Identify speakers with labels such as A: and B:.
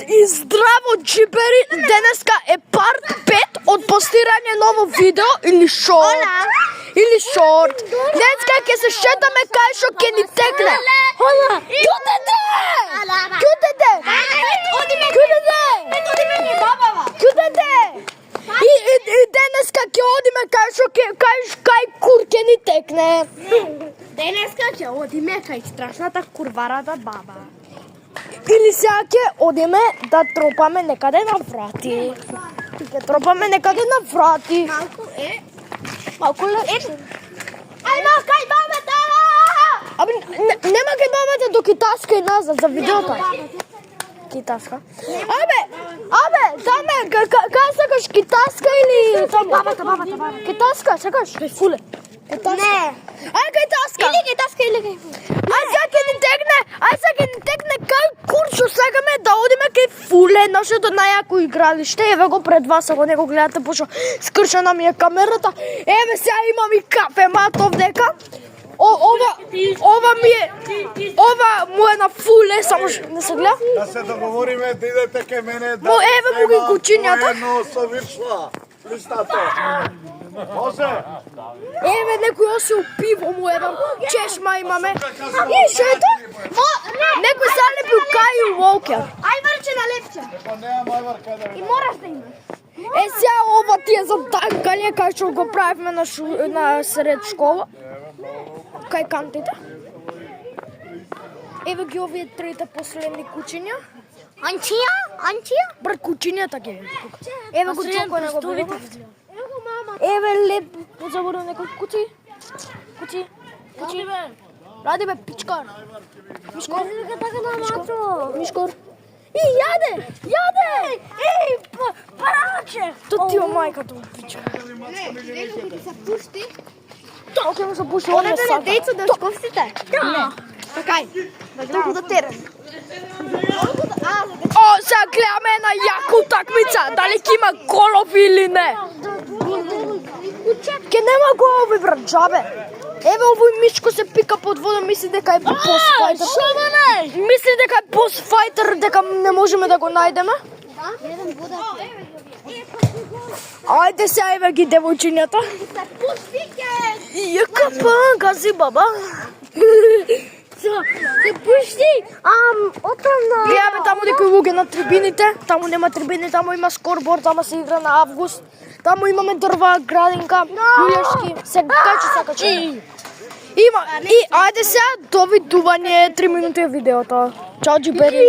A: И здраво, джибери, денеска е парт 5 од постирање ново видео или шорт. Или шорт. Денеска ќе се шетаме кај што ќе ни текне. Ќутете! Ќутете! Ќутете! И денеска ќе одиме кај што кај кур ќе ни текне.
B: Денеска ќе одиме кај страшната курварата баба.
A: Или сега ќе одиме да тропаме некаде на врати. Ќе тропаме некаде на врати. Малку е.
B: Ајде кај бабата!
A: Абе, нема кај бабата до китаска и назад за видеото. Китаска. Абе, таме, кај сакаш китаска или там
B: Бабата.
A: Китаска, сакаш? Фуле.
B: Не.
A: Ај кај таска.
B: Или китаска или кај.
A: Ај сега ќе ни текне кај курчо сакаме да одиме кај Фуле, нашето најако игралиште. Еве го пред вас, ако не го гледате, пошто скршена ми е камерата. Еве сега имам и кафе мат овдека. Ова му е на Фуле, само не се гледа.
C: Да се договориме да идете кај мене да.
A: Еве му ги кучињата.
C: Воено совиршва. Листато. Може?
A: Еве некој осил пиво му едам. Чешма имаме. И шето? Некој залепил кај Уолкер.
B: Ај врче на лепче.
C: Па немам ајвар кај да
B: И мораш да имаш.
A: Сега ова ти е за танкање, кај што го правивме на сред школа. Кај кантите. Еве ги овие трите последни кучиња.
B: Антија?
A: Брат, кучињата ги. Еве го чоко на го видите.
B: Ево мама.
A: Еве леп, заборав некој куци. Ради бе, пичкар. Мишкор. Мишкор. И јаде!
B: Еј, параче.
A: Тут ти о мајката му пичка.
B: Пушти.
A: Оке му се пуши, он не сака.
B: Дејцо да шковците? Не. Такај. Толку да терен.
A: О, сега гледаме една јака утакмица, дали ќе има голови или не. Ке нема голови, брат, джабе. Еве овој мишко се пика под вода, мисли дека е босфајтер. Мисли дека е босфајтер, дека не можеме да го најдеме. Ајде сега еве ги девојчињата. Јакапа, гази баба.
B: Се пушти. Отамна.
A: Гледаме таму некои луѓе на трибините. Таму нема трибини, таму има скорборд, таму се игра на август. Таму имаме дрва, градинка, луѓешки. Се качи. Има и ајде сега довидување, 3 минути е видеото. Чао, джибери.